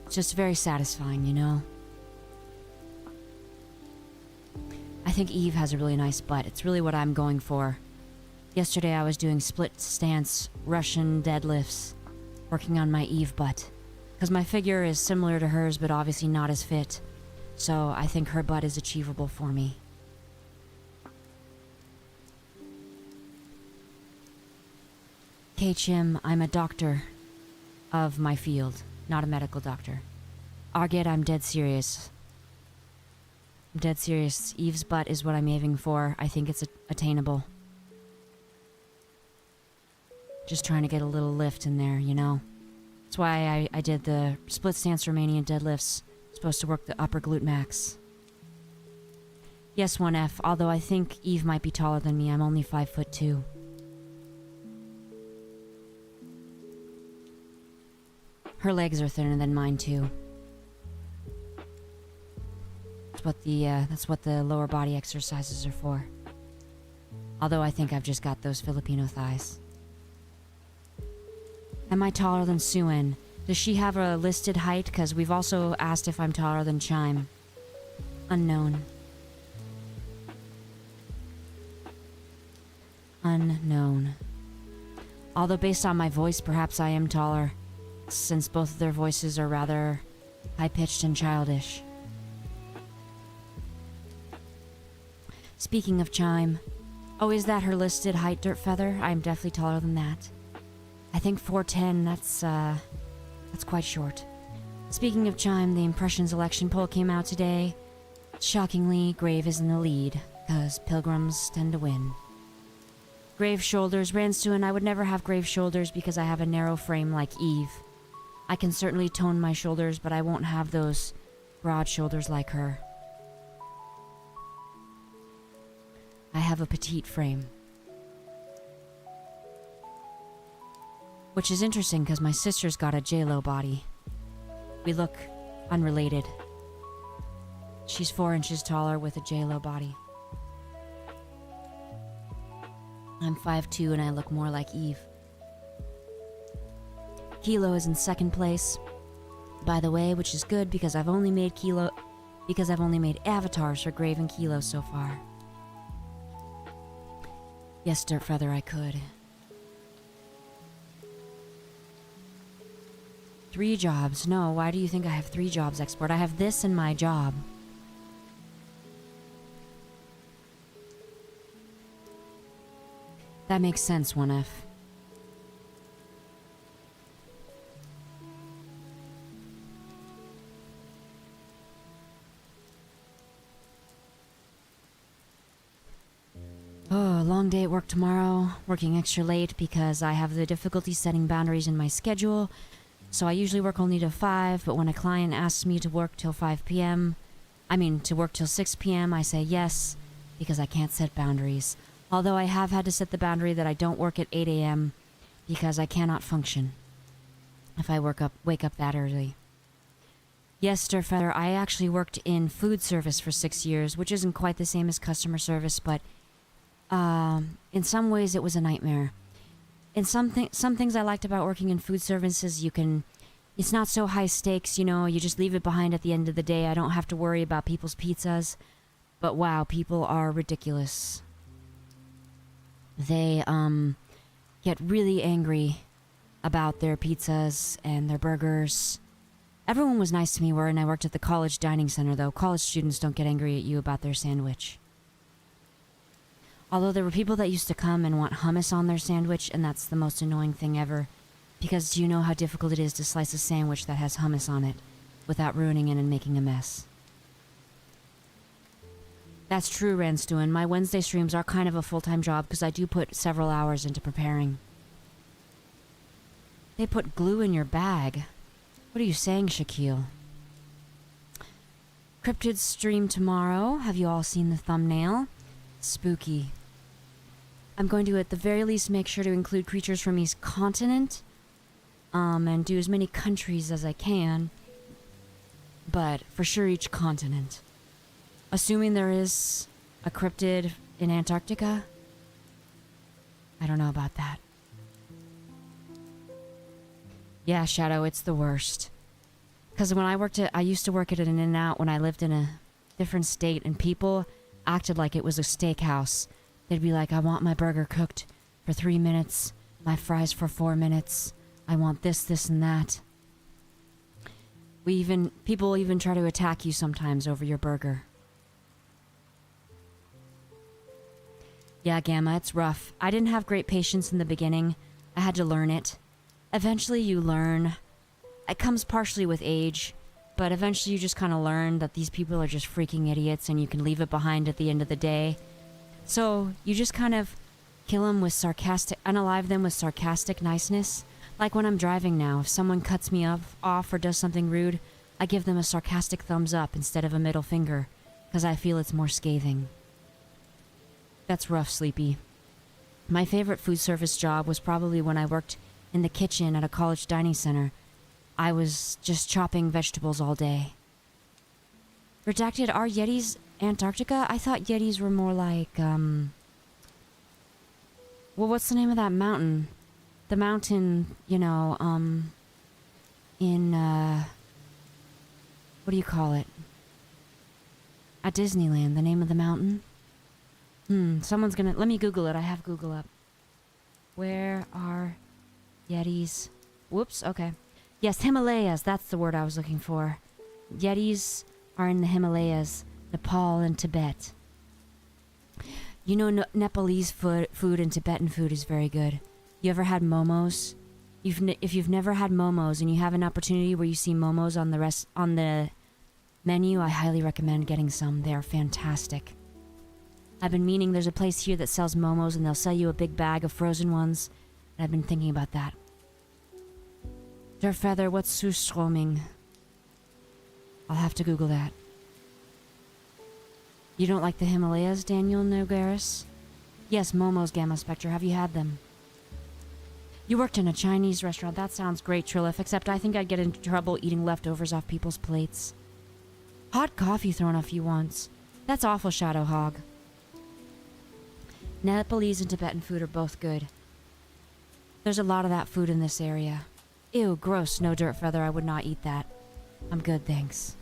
It's just very satisfying, you know? I think Eve has a really nice butt. It's really what I'm going for. Yesterday I was doing split stance Russian deadlifts, working on my Eve butt. Because my figure is similar to hers, but obviously not as fit. So I think her butt is achievable for me. K-Chim, I'm a doctor of my field, not a medical doctor. Argit, I'm dead serious. I'm dead serious. Eve's butt is what I'm aiming for. I think it's attainable. Just trying to get a little lift in there, you know? That's why I did the split stance Romanian deadlifts. Supposed to work the upper glute max. Yes, 1F, although I think Eve might be taller than me. I'm only 5'2". Her legs are thinner than mine too. That's what the lower body exercises are for. Although I think I've just got those Filipino thighs. Am I taller than Suen? Does she have a listed height? Because we've also asked if I'm taller than Chime. Unknown. Unknown. Although based on my voice, perhaps I am taller, since both of their voices are rather high-pitched and childish. Speaking of Chime, oh, is that her listed height, Dirt Feather? I'm definitely taller than that. I think 4'10", that's quite short. Speaking of Chime, the Impressions election poll came out today. Shockingly, Grave is in the lead, because pilgrims tend to win. Grave shoulders, Ranstu, and I would never have grave shoulders because I have a narrow frame like Eve. I can certainly tone my shoulders, but I won't have those broad shoulders like her. I have a petite frame. Which is interesting because my sister's got a J-Lo body. We look unrelated. She's 4 inches taller with a J-Lo body. I'm 5'2" and I look more like Eve. Kilo is in second place, by the way, which is good because I've only made avatars for Grave and Kilo so far. Yes, Dirt Feather, I could. 3 jobs. No, why do you think I have 3 jobs, Export? I have this and my job. That makes sense, 1F. Oh, long day at work tomorrow. Working extra late because I have the difficulty setting boundaries in my schedule. So I usually work only till 5, but when a client asks me to work till 5 p.m., to work till 6 p.m., I say yes, because I can't set boundaries. Although I have had to set the boundary that I don't work at 8 a.m. because I cannot function if I wake up that early. Yes, Stirfeather, I actually worked in food service for 6 years, which isn't quite the same as customer service, but in some ways it was a nightmare. And some things I liked about working in food services, it's not so high stakes, you just leave it behind at the end of the day. I don't have to worry about people's pizzas. But wow, people are ridiculous. They get really angry about their pizzas and their burgers Everyone was nice to me when I worked at the college dining center, though. College students don't get angry at you about their sandwich. Although there were people that used to come and want hummus on their sandwich, and that's the most annoying thing ever. Because do you know how difficult it is to slice a sandwich that has hummus on it without ruining it and making a mess? That's true, Ranstuin. My Wednesday streams are kind of a full-time job because I do put several hours into preparing. They put glue in your bag. What are you saying, Shaquille? Cryptid stream tomorrow. Have you all seen the thumbnail? Spooky. I'm going to, at the very least, make sure to include creatures from each continent. And do as many countries as I can. But for sure each continent. Assuming there is a cryptid in Antarctica. I don't know about that. Yeah, Shadow, it's the worst. Because when I used to work at an In-N-Out when I lived in a different state, and people acted like it was a steakhouse. They'd be like, I want my burger cooked for 3 minutes, my fries for 4 minutes. I want this, this, and that. People even try to attack you sometimes over your burger. Yeah, Gamma, it's rough. I didn't have great patience in the beginning. I had to learn it. Eventually you learn. It comes partially with age, but eventually you just kind of learn that these people are just freaking idiots and you can leave it behind at the end of the day. So you just kind of kill them with unalive them with sarcastic niceness. Like when I'm driving now, if someone cuts me off or does something rude, I give them a sarcastic thumbs up instead of a middle finger, because I feel it's more scathing. That's rough, Sleepy. My favorite food service job was probably when I worked in the kitchen at a college dining center. I was just chopping vegetables all day. Redacted, are Yetis Antarctica? I thought Yetis were more like, well, what's the name of that mountain? The mountain, in, what do you call it? At Disneyland, the name of the mountain? Someone's gonna... Let me Google it. I have Google up. Where are Yetis? Whoops, okay. Yes, Himalayas. That's the word I was looking for. Yetis are in the Himalayas, Nepal and Tibet. You know, Nepalese food and Tibetan food is very good. You ever had momos? If you've never had momos and you have an opportunity where you see momos on the menu, I highly recommend getting some. They are fantastic. I've been meaning there's a place here that sells momos and they'll sell you a big bag of frozen ones. And I've been thinking about that. Feather, what's surstroming? I'll have to Google that. You don't like the Himalayas, Daniel Nogaris? Yes, momos, Gamma Spectre. Have you had them? You worked in a Chinese restaurant. That sounds great, Trilith, except I think I'd get into trouble eating leftovers off people's plates. Hot coffee thrown off you once. That's awful, Shadow Hog. Nepalese and Tibetan food are both good. There's a lot of that food in this area. Ew, gross. No, Dirt Feather, I would not eat that. I'm good, thanks.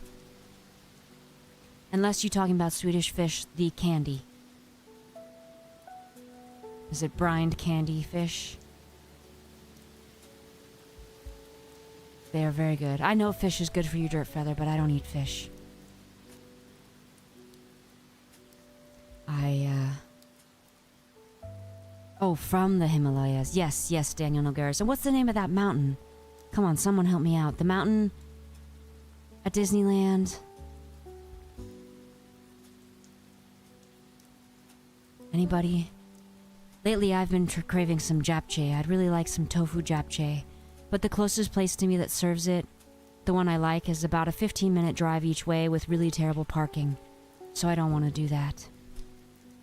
Unless you're talking about Swedish fish, the candy. Is it brined candy fish? They are very good. I know fish is good for you, Dirt Feather, but I don't eat fish. Oh, from the Himalayas. Yes, yes, Daniel Nogaris. And what's the name of that mountain? Come on, someone help me out. The mountain at Disneyland. Anybody? Lately, I've been craving some japchae. I'd really like some tofu japchae. But the closest place to me that serves it, the one I like, is about a 15-minute drive each way with really terrible parking. So I don't want to do that.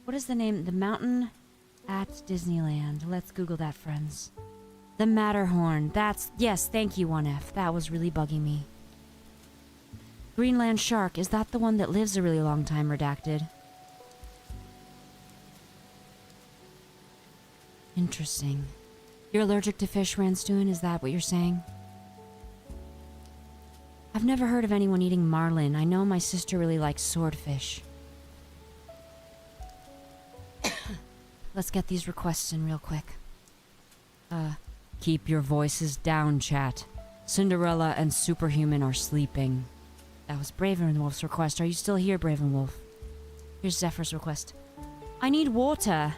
What is the name? The mountain at Disneyland. Let's Google that, friends. The Matterhorn. That's... Yes, thank you, 1F. That was really bugging me. Greenland shark. Is that the one that lives a really long time, Redacted? Interesting. You're allergic to fish, Ranstuin? Is that what you're saying? I've never heard of anyone eating marlin. I know my sister really likes swordfish. Let's get these requests in real quick. Keep your voices down, chat. Cinderella and Superhuman are sleeping. That was Bravenwolf's request. Are you still here, Bravenwolf? Here's Zephyr's request. I need water.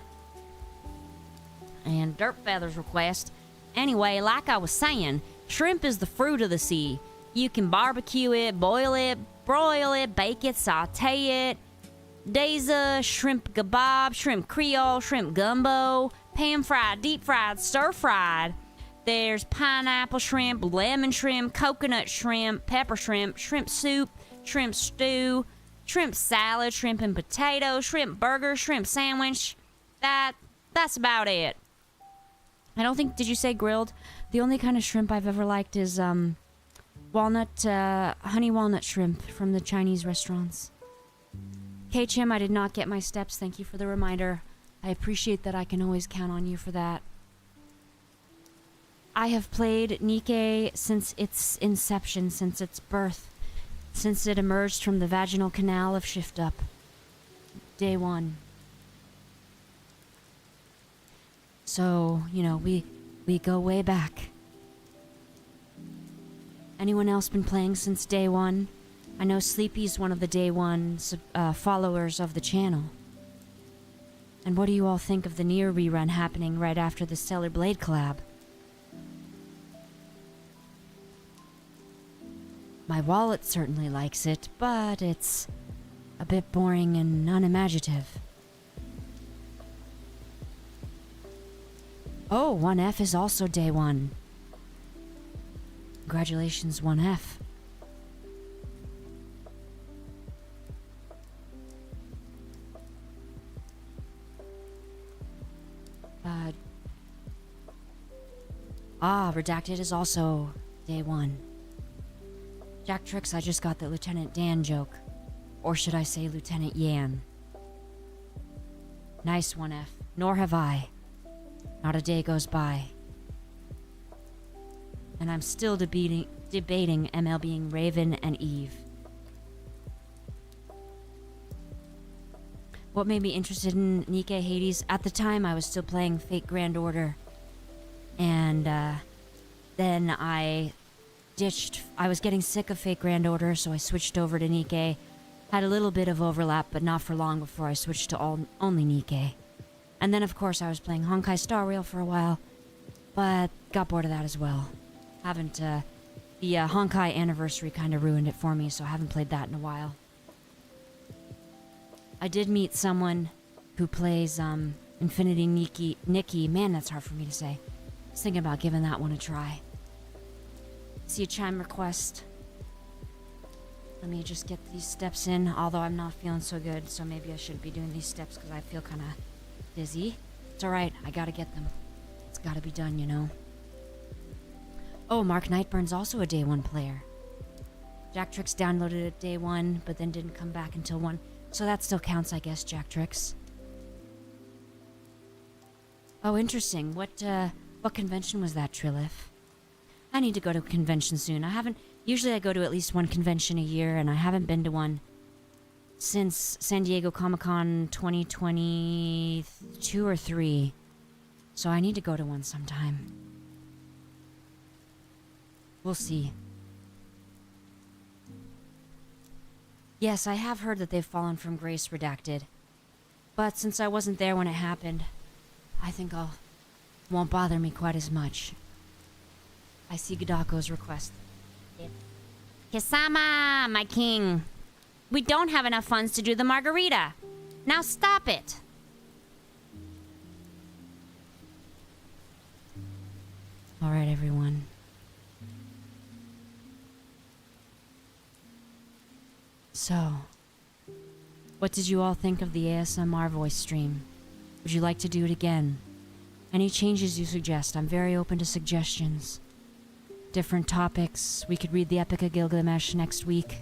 And Dirtfeather's request. Anyway, like I was saying, shrimp is the fruit of the sea. You can barbecue it, boil it, broil it, bake it, saute it. Daza, shrimp kebab, shrimp creole, shrimp gumbo, pan-fried, deep-fried, stir-fried. There's pineapple shrimp, lemon shrimp, coconut shrimp, pepper shrimp, shrimp soup, shrimp stew, shrimp salad, shrimp and potato, shrimp burger, shrimp sandwich. That's about it. I don't think, did you say grilled? The only kind of shrimp I've ever liked is honey walnut shrimp from the Chinese restaurants. K-Chim, I did not get my steps. Thank you for the reminder. I appreciate that I can always count on you for that. I have played Nikke since its inception, since its birth, since it emerged from the vaginal canal of Shift Up. Day one. So, you know, we go way back. Anyone else been playing since day one? I know Sleepy's one of the day one followers of the channel. And what do you all think of the Nier rerun happening right after the Stellar Blade collab? My wallet certainly likes it, but it's a bit boring and unimaginative. Oh, 1F is also day one. Congratulations, 1F. Redacted is also day one. Jack Tricks, I just got the Lieutenant Dan joke. Or should I say Lieutenant Yan? Nice 1F. Nor have I. Not a day goes by. And I'm still debating ML being Raven and Eve. What made me interested in Nikke Hades? At the time, I was still playing Fate Grand Order. And then I was getting sick of Fate Grand Order, so I switched over to Nikke. Had a little bit of overlap, but not for long before I switched to only Nikke. And then, of course, I was playing Honkai Star Rail for a while, but got bored of that as well. Haven't, the Honkai anniversary kind of ruined it for me, so I haven't played that in a while. I did meet someone who plays, Infinity Nikki. Man, that's hard for me to say. I was thinking about giving that one a try. See a chime request. Let me just get these steps in, although I'm not feeling so good, so maybe I shouldn't be doing these steps because I feel kind of dizzy. It's alright, I gotta get them. It's gotta be done, you know. Oh, Mark Nightburn's also a day one player. Jack Tricks downloaded it day one, but then didn't come back until 1. So that still counts, I guess, Jack Tricks. Oh, interesting. What convention was that, Trilith? I need to go to a convention soon. Usually I go to at least one convention a year, and I haven't been to one since San Diego Comic-Con 2022 or 3. So I need to go to one sometime. We'll see. Yes, I have heard that they've fallen from grace, Redacted. But since I wasn't there when it happened, I think won't bother me quite as much. I see Gadako's request. Kisama, my king. We don't have enough funds to do the margarita. Now stop it. Alright, everyone. So, what did you all think of the ASMR voice stream? Would you like to do it again? Any changes you suggest? I'm very open to suggestions. Different topics. We could read the Epic of Gilgamesh next week.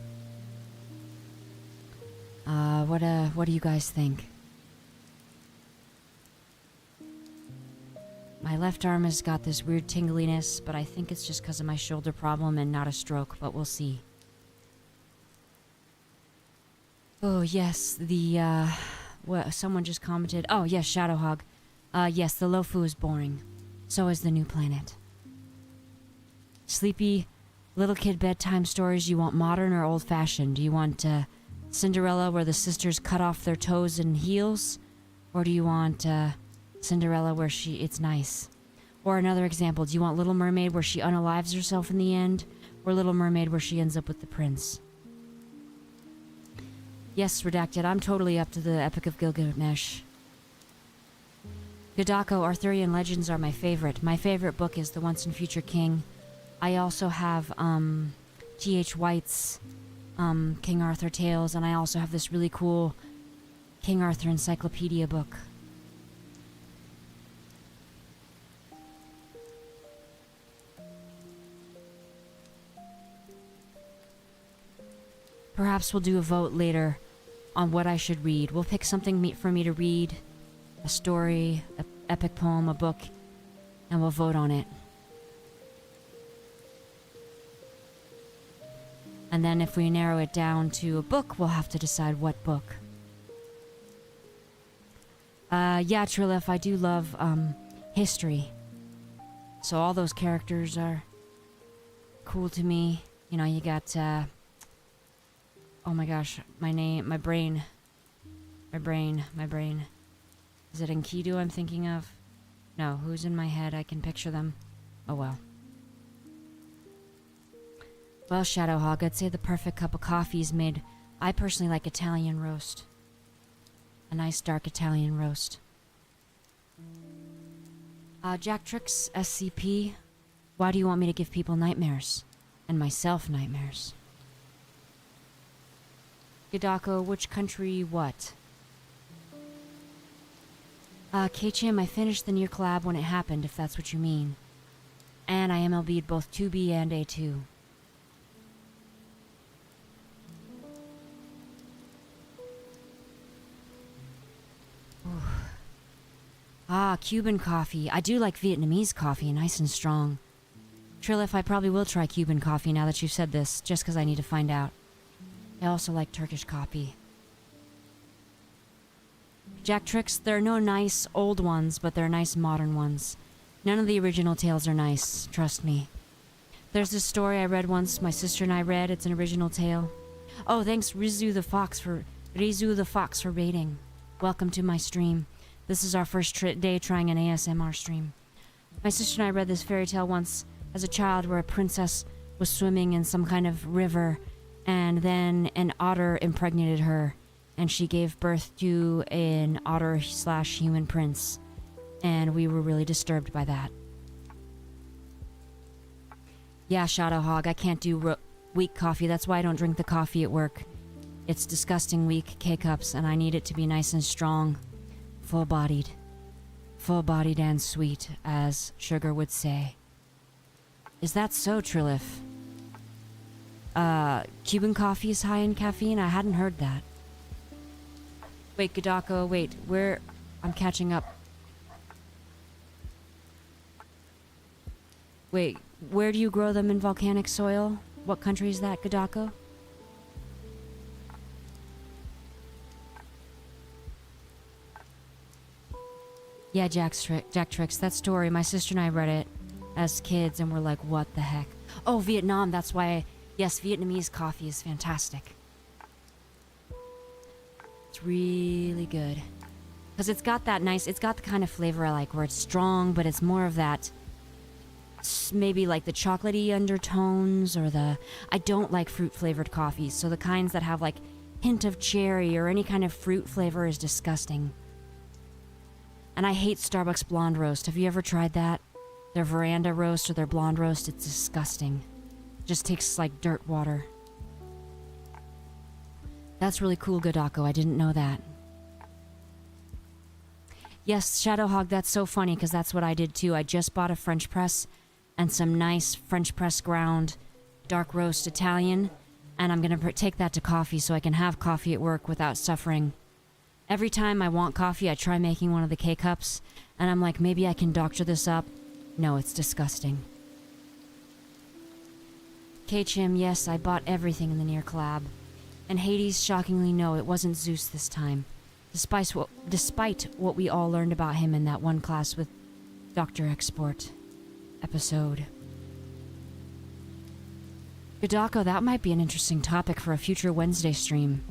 What do you guys think? My left arm has got this weird tingliness, but I think it's just because of my shoulder problem and not a stroke, but we'll see. Oh, yes, someone just commented. Oh, yes, Shadowhog. Yes, the Lofu is boring. So is the new planet. Sleepy, Little kid bedtime stories, you want modern or old-fashioned? Do you want Cinderella where the sisters cut off their toes and heels? Or do you want Cinderella where it's nice? Or another example, do you want Little Mermaid where she unalives herself in the end? Or Little Mermaid where she ends up with the prince? Yes, Redacted, I'm totally up to the Epic of Gilgamesh. Godako, Arthurian legends are my favorite. My favorite book is The Once and Future King. I also have T.H. White's King Arthur Tales, and I also have this really cool King Arthur Encyclopedia book. Perhaps we'll do a vote later on what I should read. We'll pick something for me to read, a story, an epic poem, a book, and we'll vote on it. And then if we narrow it down to a book, we'll have to decide what book. Yeah, Trilith, I do love history. So all those characters are cool to me. You know, you got, oh my gosh, my brain. Is it Enkidu I'm thinking of? No, who's in my head? I can picture them. Oh well. Well, Shadowhog, I'd say the perfect cup of coffee is made. I personally like Italian roast. A nice dark Italian roast. Jacktrix SCP, why do you want me to give people nightmares? And myself nightmares? Godako, which country, what? Kchim, I finished the near collab when it happened, if that's what you mean. And I MLB'd both 2B and A2. Cuban coffee. I do like Vietnamese coffee, nice and strong. Trilith, I probably will try Cuban coffee now that you've said this, just because I need to find out. I also like Turkish coffee. Jacktrix, there are no nice old ones, but there are nice modern ones. None of the original tales are nice, trust me. There's this story I read once, my sister and I read, it's an original tale. Oh, thanks Rizu the Fox for rating. Welcome to my stream. This is our first day trying an ASMR stream. My sister and I read this fairy tale once as a child where a princess was swimming in some kind of river and then an otter impregnated her and she gave birth to an otter/human prince. And we were really disturbed by that. Yeah, Shadowhog, I can't do weak coffee. That's why I don't drink the coffee at work. It's disgusting weak K-cups and I need it to be nice and strong. Full-bodied and sweet, as Sugar would say. Is that so, Trilith? Cuban coffee is high in caffeine? I hadn't heard that. Wait, Godako, wait, where... I'm catching up. Wait, where do you grow them in volcanic soil? What country is that, Godako? Yeah, Jacktrix, that story, my sister and I read it as kids and we're like, what the heck? Oh, Vietnam, that's why, yes, Vietnamese coffee is fantastic. It's really good. Because it's got that nice, it's got the kind of flavor I like where it's strong, but it's more of that, maybe like the chocolatey undertones or the, I don't like fruit flavored coffees, so the kinds that have like hint of cherry or any kind of fruit flavor is disgusting. And I hate Starbucks blonde roast. Have you ever tried that? Their veranda roast or their blonde roast, it's disgusting. It just tastes like dirt water. That's really cool, Godako. I didn't know that. Yes, Shadowhog, that's so funny because that's what I did too. I just bought a French press and some nice French press ground dark roast Italian, and I'm going to take that to coffee so I can have coffee at work without suffering. Every time I want coffee, I try making one of the K-cups, and I'm like, maybe I can doctor this up. No, it's disgusting. K-Chim, yes, I bought everything in the near collab. And Hades, shockingly, no, it wasn't Zeus this time. Despite what we all learned about him in that one class with Dr. Export episode. Gadako, that might be an interesting topic for a future Wednesday stream.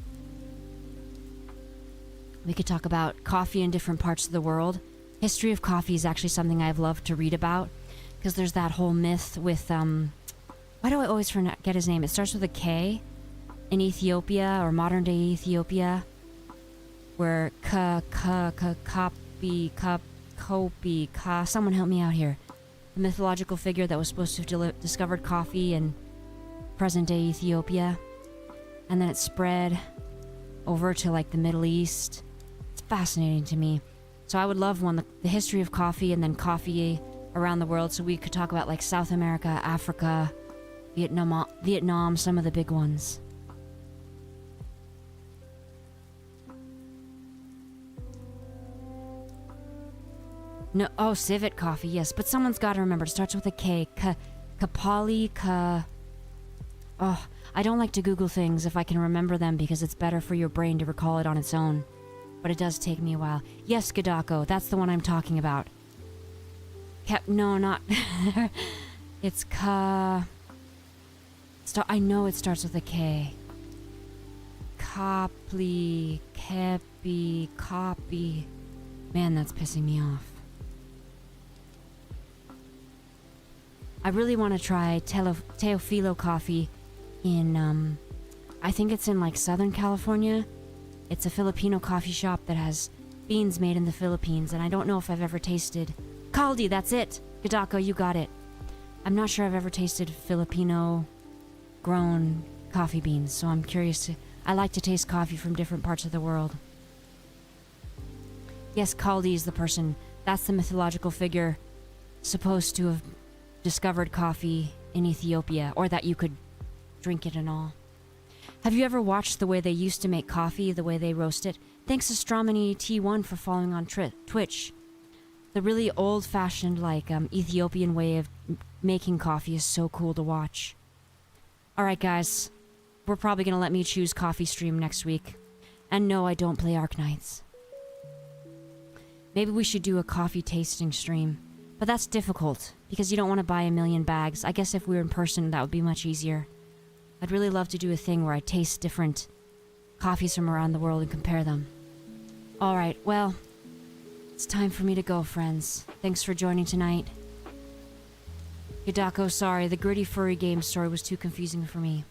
We could talk about coffee in different parts of the world. History of coffee is actually something I've loved to read about, because there's that whole myth with, why do I always forget his name? It starts with a K. In Ethiopia, or modern-day Ethiopia, where someone help me out here. The mythological figure that was supposed to have discovered coffee in present-day Ethiopia, and then it spread over to like the Middle East. It's fascinating to me. So I would love the history of coffee, and then coffee around the world, so we could talk about like South America, Africa, Vietnam, some of the big ones. No, oh, civet coffee, yes, but someone's got to remember. It starts with a K. Kapali. Oh, I don't like to Google things if I can remember them, because it's better for your brain to recall it on its own. But it does take me a while. Yes, Gadako, that's the one I'm talking about. No, not... It's I know it starts with a K. Kapli, Kepi, Copy. Man, that's pissing me off. I really want to try Teofilo coffee in, I think it's in like Southern California. It's a Filipino coffee shop that has beans made in the Philippines, and I don't know if I've ever tasted... Caldi, that's it! Gadako, you got it. I'm not sure I've ever tasted Filipino grown coffee beans, so I'm curious I like to taste coffee from different parts of the world. Yes, Caldi is the person. That's the mythological figure supposed to have discovered coffee in Ethiopia, or that you could drink it and all. Have you ever watched the way they used to make coffee, the way they roast it? Thanks to Stromany T1 for following on Twitch. The really old-fashioned, like, Ethiopian way of making coffee is so cool to watch. Alright guys, we're probably gonna let me choose coffee stream next week. And no, I don't play Arknights. Maybe we should do a coffee tasting stream. But that's difficult, because you don't want to buy a million bags. I guess if we were in person, that would be much easier. I'd really love to do a thing where I taste different coffees from around the world and compare them. Alright, well, it's time for me to go, friends. Thanks for joining tonight. Gadako, sorry, the gritty furry game story was too confusing for me.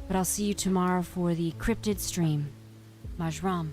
But I'll see you tomorrow for the cryptid stream. Majram.